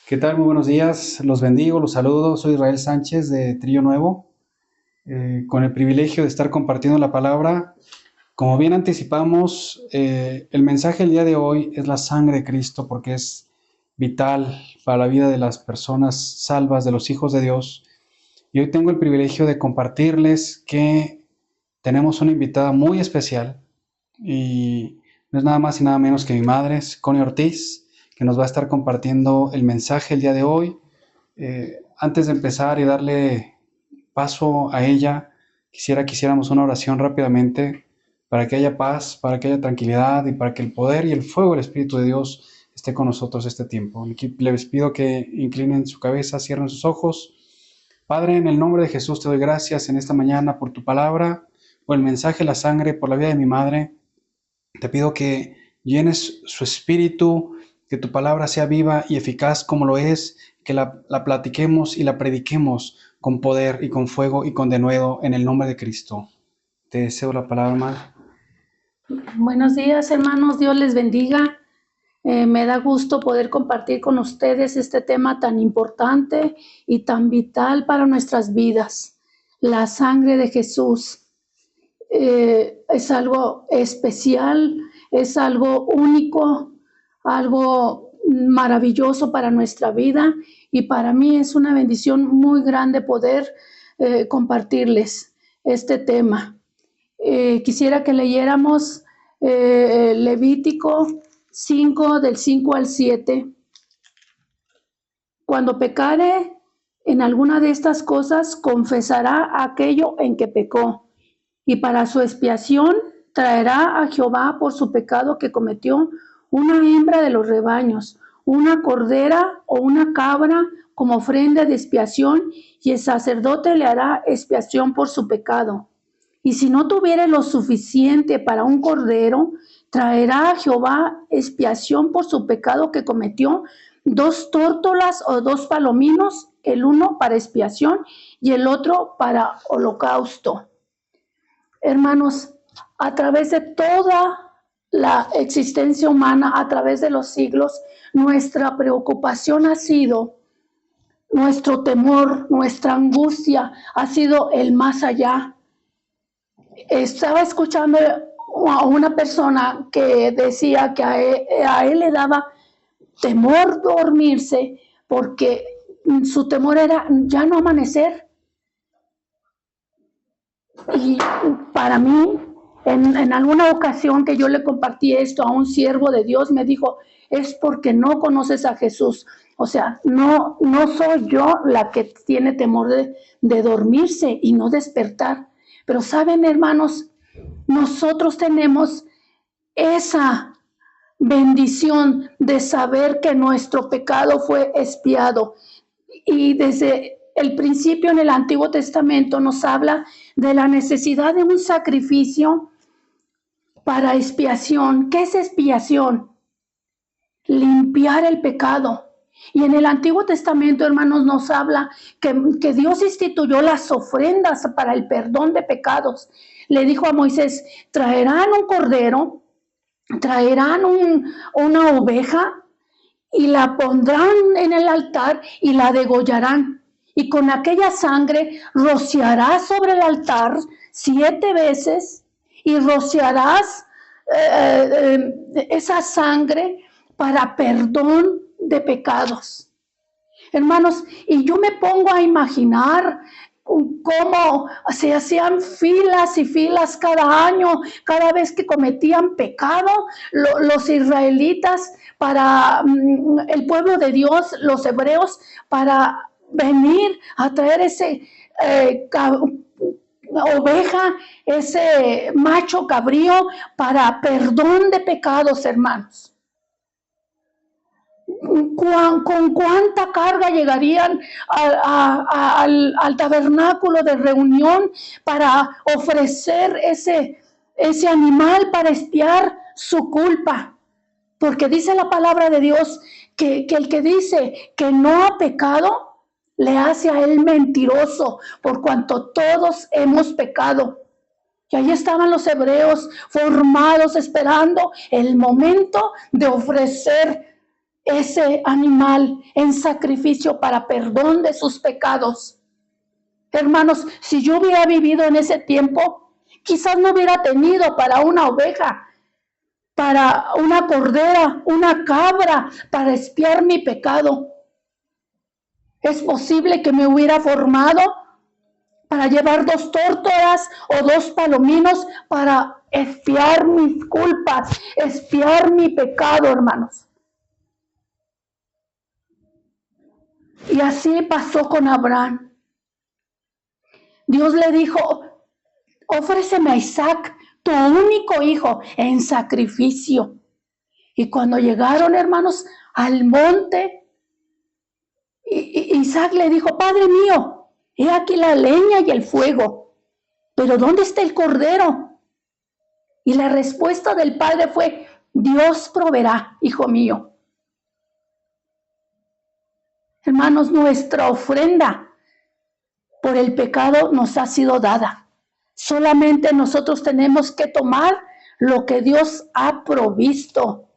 ¿Qué tal? Muy buenos días. Los bendigo, los saludo. Soy Israel Sánchez de Trillo Nuevo, con el privilegio de estar compartiendo la palabra. Como bien anticipamos, el mensaje del día de hoy es la sangre de Cristo porque es vital para la vida de las personas salvas, de los hijos de Dios. Y hoy tengo el privilegio de compartirles que tenemos una invitada muy especial y no es nada más y nada menos que mi madre, es Connie Ortiz, que nos va a estar compartiendo el mensaje el día de hoy. Antes de empezar y darle paso a ella, quisiera que hiciéramos una oración rápidamente para que haya paz, para que haya tranquilidad y para que el poder y el fuego del Espíritu de Dios esté con nosotros este tiempo. Les pido que inclinen su cabeza, cierren sus ojos. Padre, en el nombre de Jesús te doy gracias en esta mañana por tu palabra, por el mensaje de la sangre, por la vida de mi madre. Te pido que llenes su espíritu, que tu palabra sea viva y eficaz como lo es, que la platiquemos y la prediquemos con poder y con fuego y con denuedo en el nombre de Cristo. Te deseo la palabra, madre. Buenos días, hermanos. Dios les bendiga. Me da gusto poder compartir con ustedes este tema tan importante y tan vital para nuestras vidas. La sangre de Jesús es algo especial, es algo único, algo maravilloso para nuestra vida, y para mí es una bendición muy grande poder compartirles este tema. Quisiera que leyéramos Levítico 5, del 5 al 7. Cuando pecare en alguna de estas cosas, confesará aquello en que pecó, y para su expiación traerá a Jehová por su pecado que cometió una hembra de los rebaños, una cordera o una cabra como ofrenda de expiación, y el sacerdote le hará expiación por su pecado. Y si no tuviere lo suficiente para un cordero, traerá a Jehová expiación por su pecado que cometió 2 tórtolas o 2 palominos, el uno para expiación y el otro para holocausto. Hermanos, a través de toda la existencia humana, a través de los siglos, nuestra preocupación ha sido, nuestro temor, nuestra angustia ha sido el más allá. Estaba escuchando a una persona que decía que a él le daba temor dormirse porque su temor era ya no amanecer. Y para mí, en alguna ocasión que yo le compartí esto a un siervo de Dios, me dijo, es porque no conoces a Jesús. O sea, no soy yo la que tiene temor de dormirse y no despertar. Pero saben, hermanos, nosotros tenemos esa bendición de saber que nuestro pecado fue expiado. Y desde el principio en el Antiguo Testamento nos habla de la necesidad de un sacrificio para expiación. ¿Qué es expiación? Limpiar el pecado. Y en el Antiguo Testamento, hermanos, nos habla que Dios instituyó las ofrendas para el perdón de pecados. Le dijo a Moisés, traerán un cordero, traerán una oveja y la pondrán en el altar y la degollarán. Y con aquella sangre rociarás sobre el altar 7 veces y rociarás esa sangre para perdón de pecados. Hermanos, y yo me pongo a imaginar cómo se hacían filas y filas cada año, cada vez que cometían pecado, los israelitas, para el pueblo de Dios, los hebreos, para venir a traer ese oveja, ese macho cabrío para perdón de pecados, hermanos. ¿Con cuánta carga llegarían al tabernáculo de reunión para ofrecer ese animal para expiar su culpa? Porque dice la palabra de Dios que el que dice que no ha pecado, le hace a él mentiroso, por cuanto todos hemos pecado. Y ahí estaban los hebreos formados, esperando el momento de ofrecer ese animal en sacrificio para perdón de sus pecados. Hermanos, si yo hubiera vivido en ese tiempo, quizás no hubiera tenido para una oveja, para una cordera, una cabra, para expiar mi pecado. Es posible que me hubiera formado para llevar 2 tórtolas o 2 palominos para expiar mis culpas, expiar mi pecado, hermanos. Y así pasó con Abraham. Dios le dijo, ofréceme a Isaac, tu único hijo, en sacrificio. Y cuando llegaron, hermanos, al monte, Isaac le dijo, Padre mío, he aquí la leña y el fuego, pero ¿dónde está el cordero? Y la respuesta del padre fue, Dios proveerá, hijo mío. Hermanos, nuestra ofrenda por el pecado nos ha sido dada. Solamente nosotros tenemos que tomar lo que Dios ha provisto.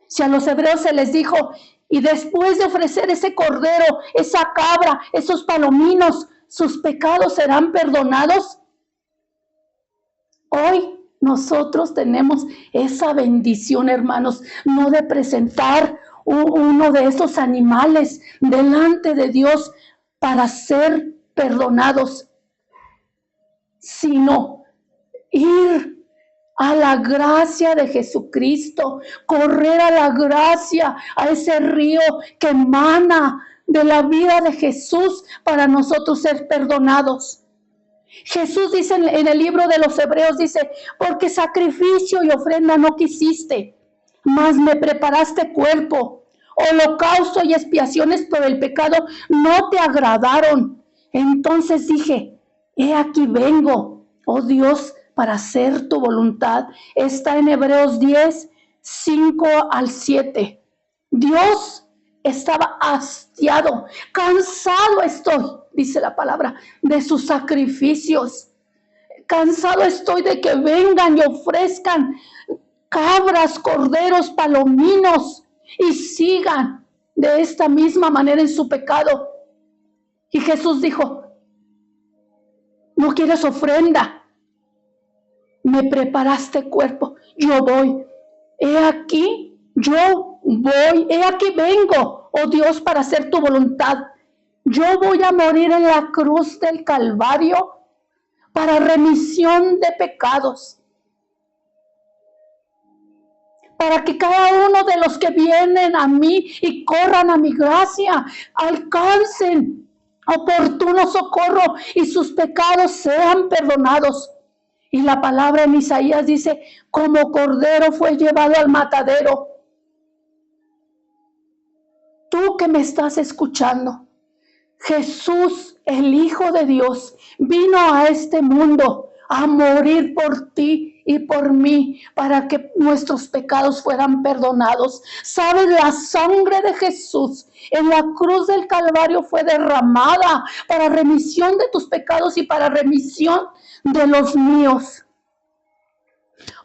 Si a los hebreos se les dijo, y después de ofrecer ese cordero, esa cabra, esos palominos, sus pecados serán perdonados. Hoy nosotros tenemos esa bendición, hermanos, no de presentar uno de esos animales delante de Dios para ser perdonados, sino ir a la gracia de Jesucristo, correr a la gracia, a ese río que emana de la vida de Jesús para nosotros ser perdonados. Jesús dice en el libro de los Hebreos, dice, porque sacrificio y ofrenda no quisiste, mas me preparaste cuerpo, holocausto y expiaciones por el pecado no te agradaron. Entonces dije, he aquí vengo, oh Dios, para hacer tu voluntad. Está en Hebreos 10, 5 al 7. Dios estaba hastiado, cansado estoy, dice la palabra, de sus sacrificios. Cansado estoy de que vengan y ofrezcan cabras, corderos, palominos y sigan de esta misma manera en su pecado. Y Jesús dijo, no quieres ofrenda, me preparaste cuerpo, yo voy, he aquí, yo voy, he aquí vengo, oh Dios, para hacer tu voluntad. Yo voy a morir en la cruz del Calvario para remisión de pecados, para que cada uno de los que vienen a mí y corran a mi gracia alcancen oportuno socorro y sus pecados sean perdonados. Y la palabra en Isaías dice, como cordero fue llevado al matadero. Tú que me estás escuchando, Jesús, el Hijo de Dios, vino a este mundo a morir por ti y por mí, para que nuestros pecados fueran perdonados. ¿Sabes? La sangre de Jesús en la cruz del Calvario fue derramada para remisión de tus pecados y para remisión de los míos.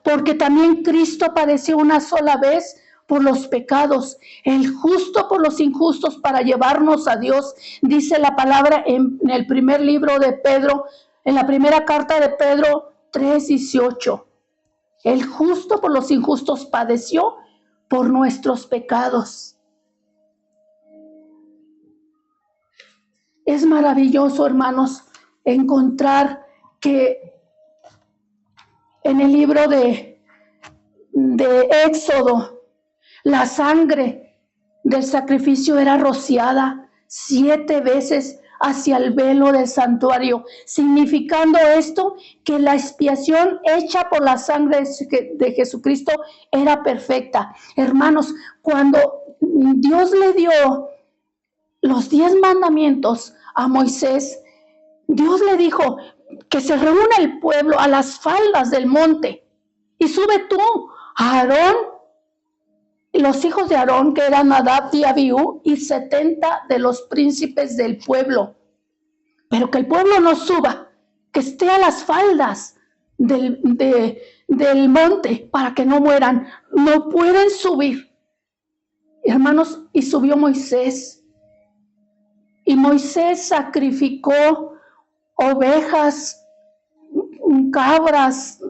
Porque también Cristo padeció una sola vez por los pecados, el justo por los injustos, para llevarnos a Dios. Dice la palabra en el primer libro de Pedro, en la primera carta de Pedro 3:18. El justo por los injustos padeció por nuestros pecados. Es maravilloso, hermanos, encontrar que en el libro de Éxodo, la sangre del sacrificio era rociada 7 veces hacia el velo del santuario, significando esto que la expiación hecha por la sangre de Jesucristo era perfecta. Hermanos, cuando Dios le dio los 10 mandamientos a Moisés, Dios le dijo que se reúna el pueblo a las faldas del monte y sube tú a Aarón y los hijos de Aarón, que eran Nadab y Abiú, y 70 de los príncipes del pueblo. Pero que el pueblo no suba, que esté a las faldas del monte para que no mueran. No pueden subir. Hermanos, y subió Moisés. Y Moisés sacrificó ovejas, cabras,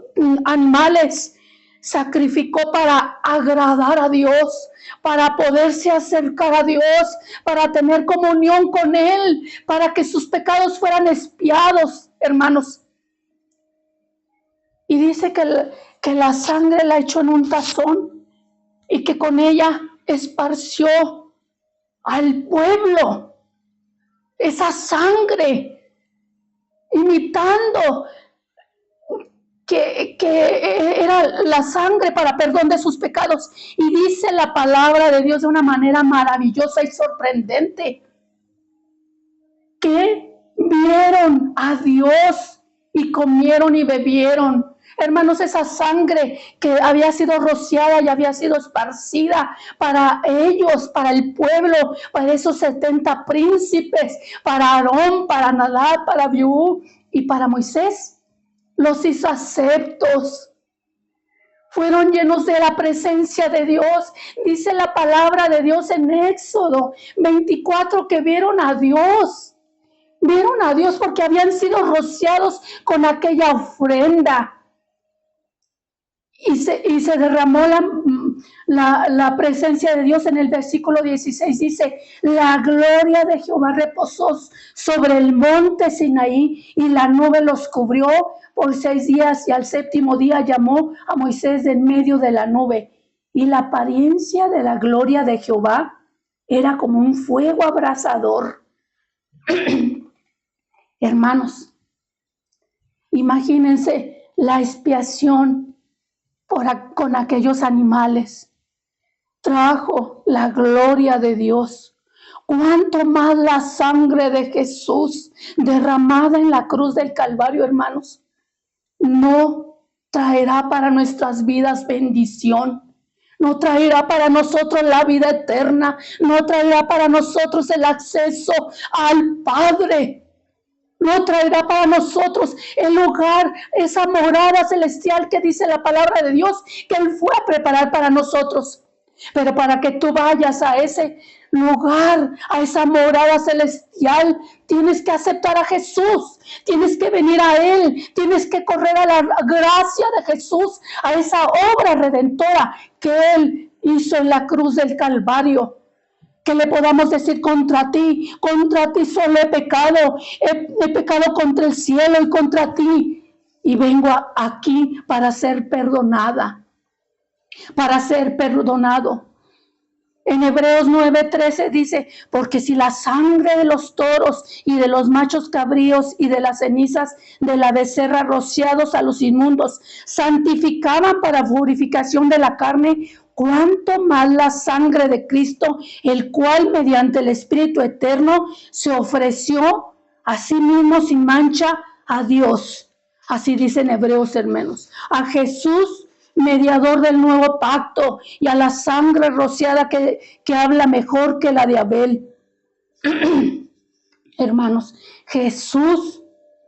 animales. Sacrificó para agradar a Dios, para poderse acercar a Dios, para tener comunión con Él, para que sus pecados fueran expiados, hermanos. Y dice que la sangre la echó en un tazón y que con ella esparció al pueblo esa sangre, imitando que era la sangre para perdón de sus pecados. Y dice la palabra de Dios de una manera maravillosa y sorprendente, que vieron a Dios y comieron y bebieron. Hermanos, esa sangre que había sido rociada y había sido esparcida para ellos, para el pueblo, para esos 70 príncipes, para Aarón, para Nadab, para Abiú y para Moisés, los hizo aceptos. Fueron llenos de la presencia de Dios. Dice la palabra de Dios en Éxodo 24 que vieron a Dios. Vieron a Dios porque habían sido rociados con aquella ofrenda. Y se derramó la presencia de Dios. En el versículo 16 dice: la gloria de Jehová reposó sobre el monte Sinaí y la nube los cubrió por 6 días, y al 7º día llamó a Moisés de en medio de la nube. Y la apariencia de la gloria de Jehová era como un fuego abrasador. Hermanos, imagínense la expiación con aquellos animales. Trajo la gloria de Dios. Cuánto más la sangre de Jesús derramada en la cruz del Calvario, hermanos, no traerá para nuestras vidas bendición. No traerá para nosotros la vida eterna. No traerá para nosotros el acceso al Padre. No traerá para nosotros el lugar, esa morada celestial que dice la palabra de Dios, que Él fue a preparar para nosotros. Pero para que tú vayas a ese lugar, a esa morada celestial, tienes que aceptar a Jesús, tienes que venir a Él, tienes que correr a la gracia de Jesús, a esa obra redentora que Él hizo en la cruz del Calvario. Que le podamos decir: contra ti solo he pecado contra el cielo y contra ti, y vengo aquí para ser perdonada, para ser perdonado. En Hebreos 9:13 dice: porque si la sangre de los toros y de los machos cabríos y de las cenizas de la becerra rociados a los inmundos santificaban para purificación de la carne, cuánto más la sangre de Cristo, el cual mediante el Espíritu eterno se ofreció a sí mismo sin mancha a Dios. Así dice en Hebreos, hermanos. A Jesús, mediador del nuevo pacto, y a la sangre rociada que habla mejor que la de Abel. Hermanos, Jesús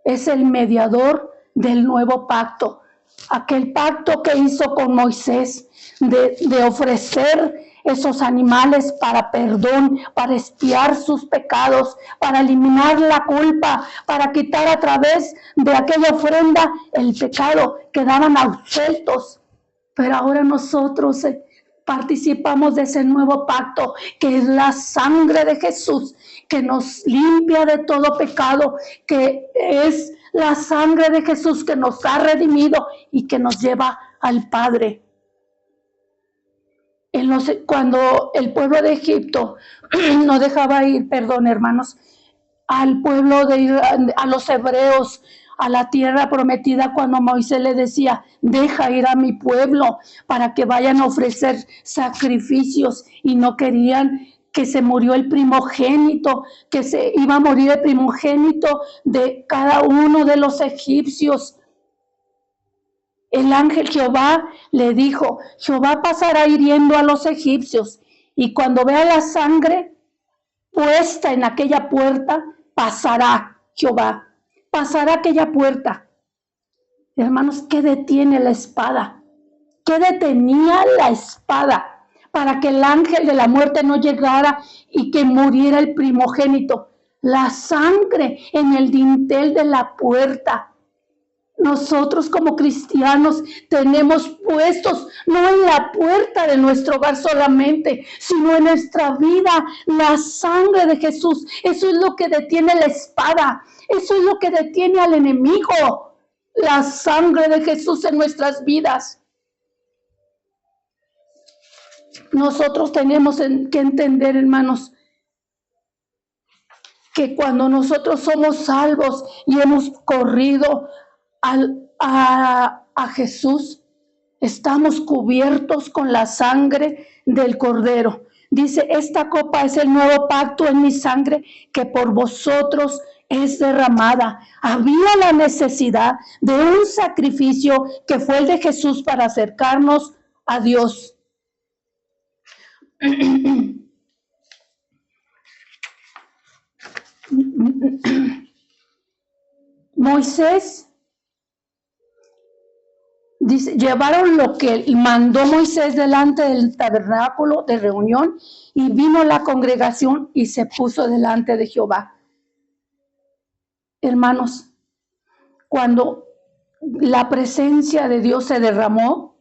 es el mediador del nuevo pacto. Aquel pacto que hizo con Moisés de ofrecer esos animales para perdón, para expiar sus pecados, para eliminar la culpa, para quitar a través de aquella ofrenda el pecado, quedaban absueltos. Pero ahora nosotros participamos de ese nuevo pacto, que es la sangre de Jesús, que nos limpia de todo pecado, que es la sangre de Jesús que nos ha redimido y que nos lleva al Padre. Cuando el pueblo de Egipto no dejaba ir, hermanos, al pueblo a los hebreos, a la tierra prometida, cuando Moisés le decía: deja ir a mi pueblo para que vayan a ofrecer sacrificios, y no querían, que se murió el primogénito, que se iba a morir el primogénito de cada uno de los egipcios. El ángel Jehová le dijo: Jehová pasará hiriendo a los egipcios, y cuando vea la sangre puesta en aquella puerta, pasará Jehová. Pasará aquella puerta. Hermanos, ¿qué detiene la espada? ¿Qué detenía la espada para que el ángel de la muerte no llegara y que muriera el primogénito. La sangre en el dintel de la puerta. Nosotros como cristianos tenemos puestos, no en la puerta de nuestro hogar solamente, sino en nuestra vida, la sangre de Jesús. Eso es lo que detiene la espada, eso es lo que detiene al enemigo, la sangre de Jesús en nuestras vidas. Nosotros tenemos que entender, hermanos, que cuando nosotros somos salvos y hemos corrido a Jesús, estamos cubiertos con la sangre del Cordero. Dice, esta copa es el nuevo pacto en mi sangre que por vosotros es derramada. Había la necesidad de un sacrificio que fue el de Jesús para acercarnos a Dios. Moisés dice, llevaron lo que mandó Moisés delante del tabernáculo de reunión y vino la congregación y se puso delante de Jehová. Hermanos, cuando la presencia de Dios se derramó,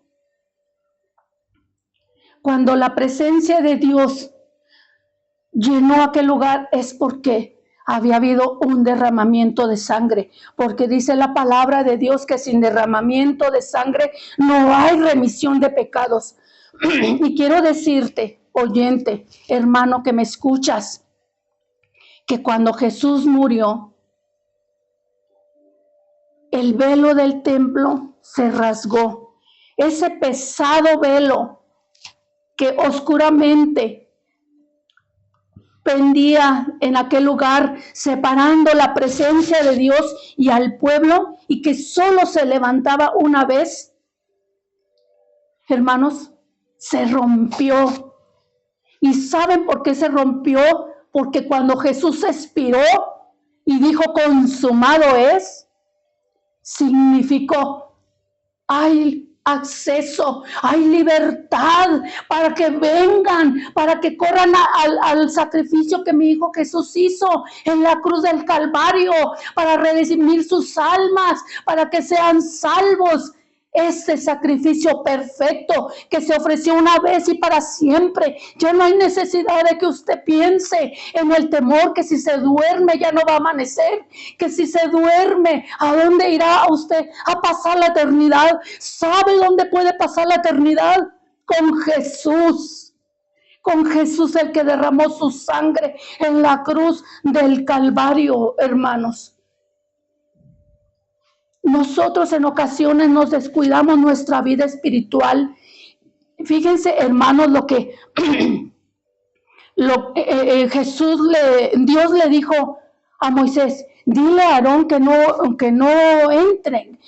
cuando la presencia de Dios llenó aquel lugar, es porque había habido un derramamiento de sangre, porque dice la palabra de Dios que sin derramamiento de sangre no hay remisión de pecados. Y quiero decirte, oyente, hermano que me escuchas, que cuando Jesús murió, el velo del templo se rasgó. Ese pesado velo que oscuramente pendía en aquel lugar, separando la presencia de Dios y al pueblo, y que solo se levantaba una vez, hermanos, se rompió. ¿Y saben por qué se rompió? Porque cuando Jesús expiró y dijo consumado es, significó, hay acceso, hay libertad para que vengan, para que corran al sacrificio que mi Hijo Jesús hizo en la cruz del Calvario, para redimir sus almas, para que sean salvos. Ese sacrificio perfecto que se ofreció una vez y para siempre. Ya no hay necesidad de que usted piense en el temor que si se duerme ya no va a amanecer, que si se duerme, ¿a dónde irá usted a pasar la eternidad? ¿Sabe dónde puede pasar la eternidad? Con Jesús. Con Jesús, el que derramó su sangre en la cruz del Calvario, hermanos. Nosotros en ocasiones nos descuidamos nuestra vida espiritual. Fíjense, hermanos, lo que Dios le dijo a Moisés, dile a Aarón que no entren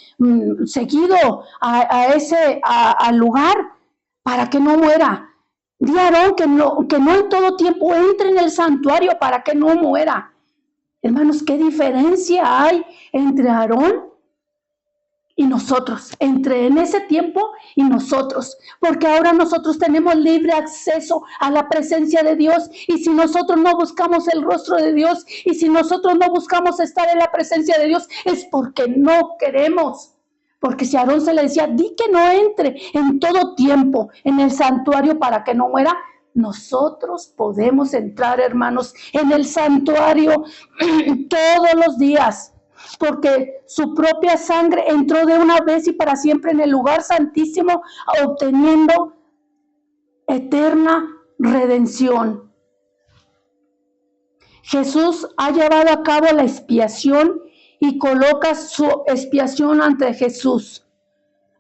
seguido al lugar para que no muera. Dile a Aarón que no en todo tiempo entre en el santuario para que no muera. Hermanos, ¿qué diferencia hay entre Aarón y nosotros, entre en ese tiempo y nosotros? Porque ahora nosotros tenemos libre acceso a la presencia de Dios, y si nosotros no buscamos el rostro de Dios, y si nosotros no buscamos estar en la presencia de Dios, es porque no queremos. Porque si a Aarón se le decía, di que no entre en todo tiempo en el santuario para que no muera, nosotros podemos entrar, hermanos, en el santuario todos los días, porque su propia sangre entró de una vez y para siempre en el lugar santísimo, obteniendo eterna redención. Jesús ha llevado a cabo la expiación y coloca su expiación ante Jesús,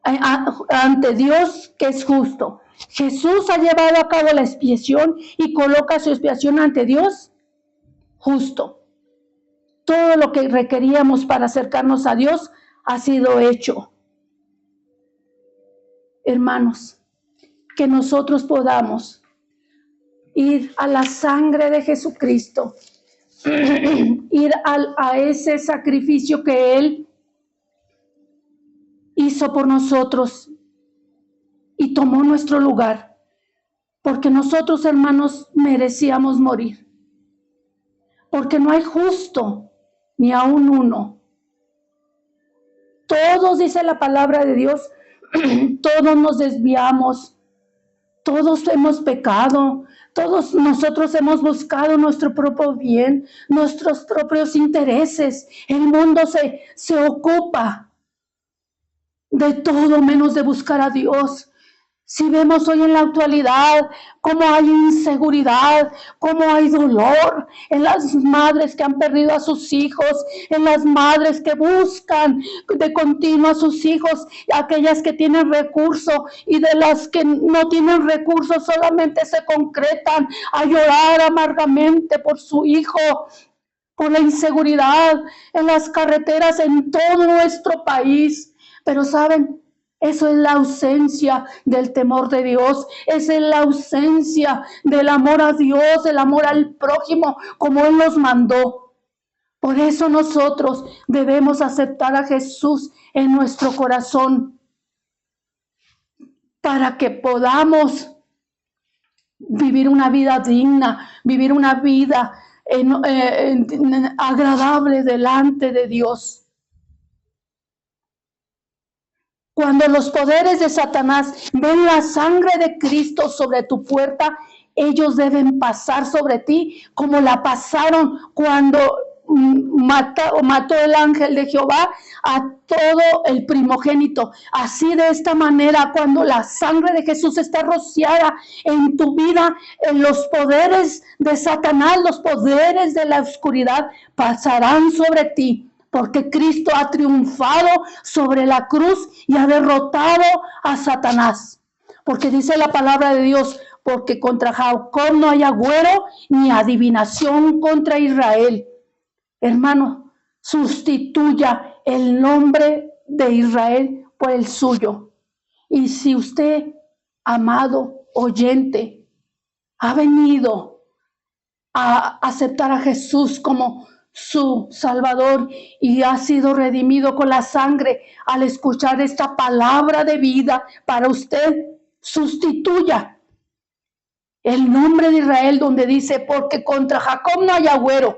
ante Dios, que es justo. Jesús ha llevado a cabo la expiación y coloca su expiación ante Dios justo. Todo lo que requeríamos para acercarnos a Dios ha sido hecho. Hermanos, que nosotros podamos ir a la sangre de Jesucristo, ir a ese sacrificio que Él hizo por nosotros y tomó nuestro lugar, porque nosotros, hermanos, merecíamos morir, porque no hay justo ni aún uno. Todos, dice la palabra de Dios, todos nos desviamos, todos hemos pecado, todos nosotros hemos buscado nuestro propio bien, nuestros propios intereses. El mundo se ocupa de todo menos de buscar a Dios. Si vemos hoy en la actualidad cómo hay inseguridad, cómo hay dolor en las madres que han perdido a sus hijos, en las madres que buscan de continuo a sus hijos, aquellas que tienen recursos y de las que no tienen recursos solamente se concretan a llorar amargamente por su hijo, por la inseguridad en las carreteras en todo nuestro país. Pero ¿saben? Eso es la ausencia del temor de Dios, esa es la ausencia del amor a Dios, el amor al prójimo, como Él nos mandó. Por eso nosotros debemos aceptar a Jesús en nuestro corazón, para que podamos vivir una vida digna, vivir una vida agradable delante de Dios. Cuando los poderes de Satanás ven la sangre de Cristo sobre tu puerta, ellos deben pasar sobre ti como la pasaron cuando mató el ángel de Jehová a todo el primogénito. Así, de esta manera, cuando la sangre de Jesús está rociada en tu vida, en los poderes de Satanás, los poderes de la oscuridad pasarán sobre ti. Porque Cristo ha triunfado sobre la cruz y ha derrotado a Satanás. Porque dice la palabra de Dios, porque contra Jacob no hay agüero ni adivinación contra Israel. Hermano, sustituya el nombre de Israel por el suyo. Y si usted, amado oyente, ha venido a aceptar a Jesús como su Salvador y ha sido redimido con la sangre, al escuchar esta palabra de vida para usted, sustituya el nombre de Israel, donde dice, porque contra Jacob no hay agüero.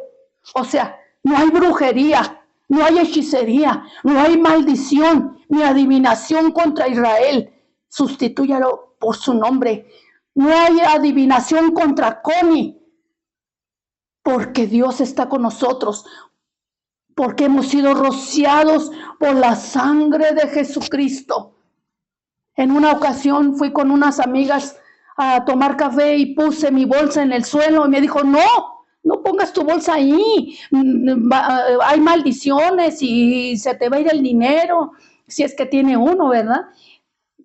O sea, no hay brujería, no hay hechicería, no hay maldición ni adivinación contra Israel. Sustitúyalo por su nombre. No hay adivinación contra Connie, porque Dios está con nosotros, porque hemos sido rociados por la sangre de Jesucristo. En una ocasión fui con unas amigas a tomar café y puse mi bolsa en el suelo y me dijo, no pongas tu bolsa ahí, hay maldiciones y se te va a ir el dinero, si es que tiene uno, ¿verdad?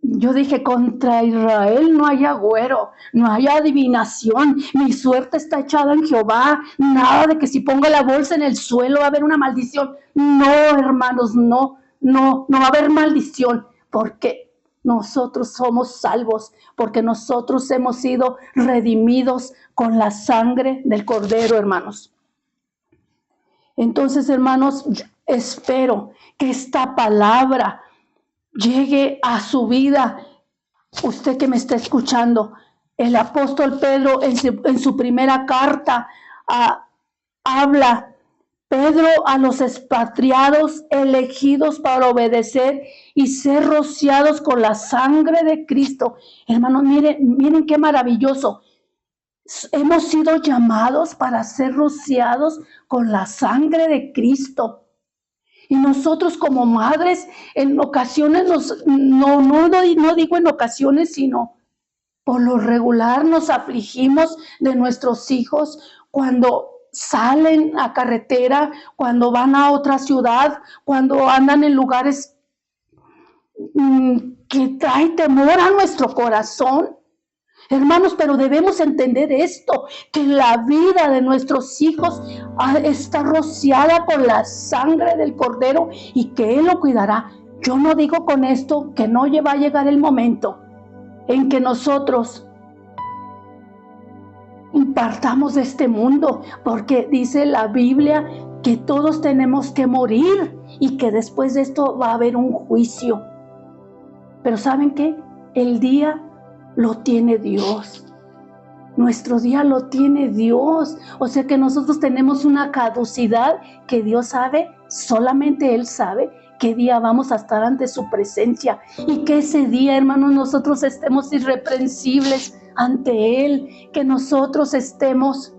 Yo dije, contra Israel no hay agüero, no hay adivinación, mi suerte está echada en Jehová, nada de que si pongo la bolsa en el suelo va a haber una maldición. No, hermanos, no va a haber maldición, porque nosotros somos salvos, porque nosotros hemos sido redimidos con la sangre del Cordero, hermanos. Entonces, hermanos, espero que esta palabra llegue a su vida. Usted que me está escuchando, el apóstol Pedro en su primera carta habla, Pedro a los expatriados elegidos para obedecer y ser rociados con la sangre de Cristo. Hermanos, miren qué maravilloso. Hemos sido llamados para ser rociados con la sangre de Cristo. Y nosotros como madres, en ocasiones, no digo en ocasiones, sino por lo regular nos afligimos de nuestros hijos cuando salen a carretera, cuando van a otra ciudad, cuando andan en lugares que trae temor a nuestro corazón. Hermanos, pero debemos entender esto, que la vida de nuestros hijos está rociada con la sangre del Cordero y que Él lo cuidará. Yo no digo con esto que no va a llegar el momento en que nosotros partamos de este mundo, porque dice la Biblia que todos tenemos que morir y que después de esto va a haber un juicio. Pero ¿saben qué? El día lo tiene Dios. Nuestro día lo tiene Dios. O sea que nosotros tenemos una caducidad que Dios sabe, solamente Él sabe qué día vamos a estar ante su presencia. Y que ese día, hermanos, nosotros estemos irreprensibles ante Él. Que nosotros estemos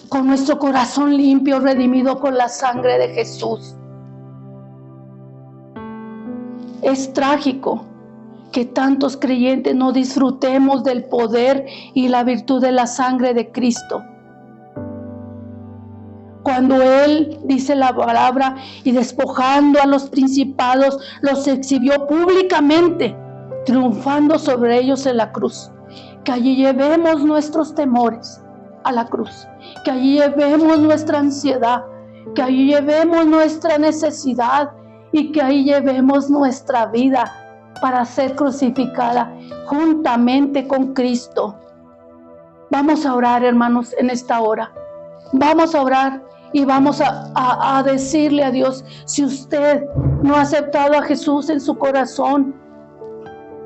con nuestro corazón limpio, redimido con la sangre de Jesús. Es trágico que tantos creyentes no disfrutemos del poder y la virtud de la sangre de Cristo. Cuando Él, dice la palabra, y despojando a los principados, los exhibió públicamente, triunfando sobre ellos en la cruz. Que allí llevemos nuestros temores a la cruz, que allí llevemos nuestra ansiedad, que allí llevemos nuestra necesidad y que allí llevemos nuestra vida para ser crucificada juntamente con Cristo. Vamos a orar, hermanos, en esta hora. Vamos a orar y vamos a decirle a Dios, si usted no ha aceptado a Jesús en su corazón,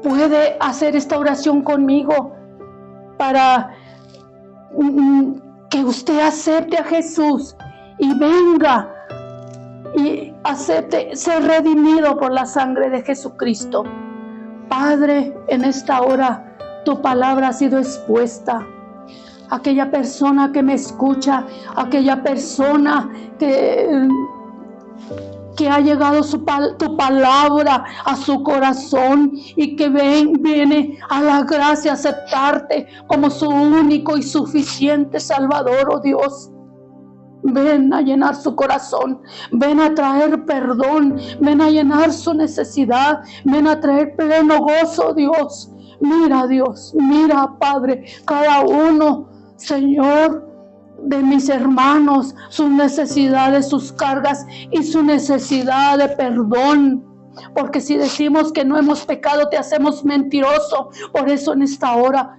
puede hacer esta oración conmigo para que usted acepte a Jesús y venga y acepte ser redimido por la sangre de Jesucristo. Padre, en esta hora tu palabra ha sido expuesta. Aquella persona que me escucha, aquella persona que ha llegado tu palabra a su corazón y que viene a la gracia a aceptarte como su único y suficiente Salvador, oh Dios. Ven a llenar su corazón, ven a traer perdón, ven a llenar su necesidad, ven a traer pleno gozo, Dios. Mira, Dios, mira, Padre, cada uno, Señor, de mis hermanos, sus necesidades, sus cargas y su necesidad de perdón. Porque si decimos que no hemos pecado, te hacemos mentiroso. Por eso en esta hora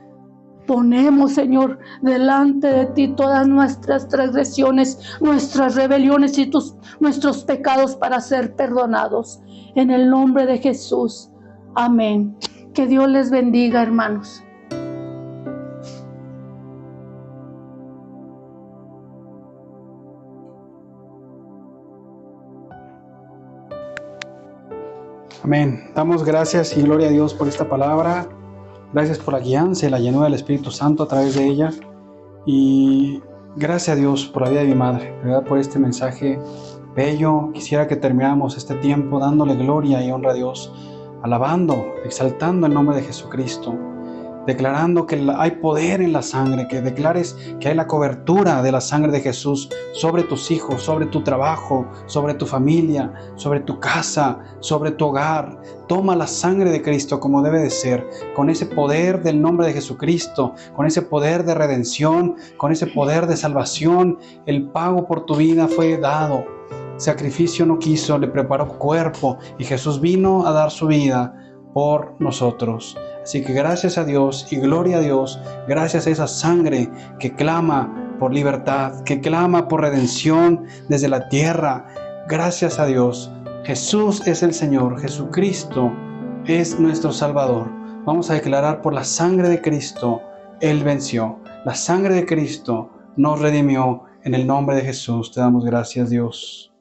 ponemos, Señor, delante de ti todas nuestras transgresiones, nuestras rebeliones y nuestros pecados para ser perdonados. En el nombre de Jesús. Amén. Que Dios les bendiga, hermanos. Amén. Damos gracias y gloria a Dios por esta palabra. Gracias por la guianza y la llenura del Espíritu Santo a través de ella. Y gracias a Dios por la vida de mi madre, ¿verdad? Por este mensaje bello. Quisiera que termináramos este tiempo dándole gloria y honra a Dios, alabando, exaltando el nombre de Jesucristo, declarando que hay poder en la sangre, que declares que hay la cobertura de la sangre de Jesús sobre tus hijos, sobre tu trabajo, sobre tu familia, sobre tu casa, sobre tu hogar. Toma la sangre de Cristo como debe de ser, con ese poder del nombre de Jesucristo, con ese poder de redención, con ese poder de salvación. El pago por tu vida fue dado. Sacrificio no quiso, le preparó cuerpo y Jesús vino a dar su vida por nosotros. Así que gracias a Dios y gloria a Dios, gracias a esa sangre que clama por libertad, que clama por redención desde la tierra. Gracias a Dios. Jesús es el Señor, Jesucristo es nuestro Salvador. Vamos a declarar por la sangre de Cristo, Él venció. La sangre de Cristo nos redimió. En el nombre de Jesús te damos gracias, Dios.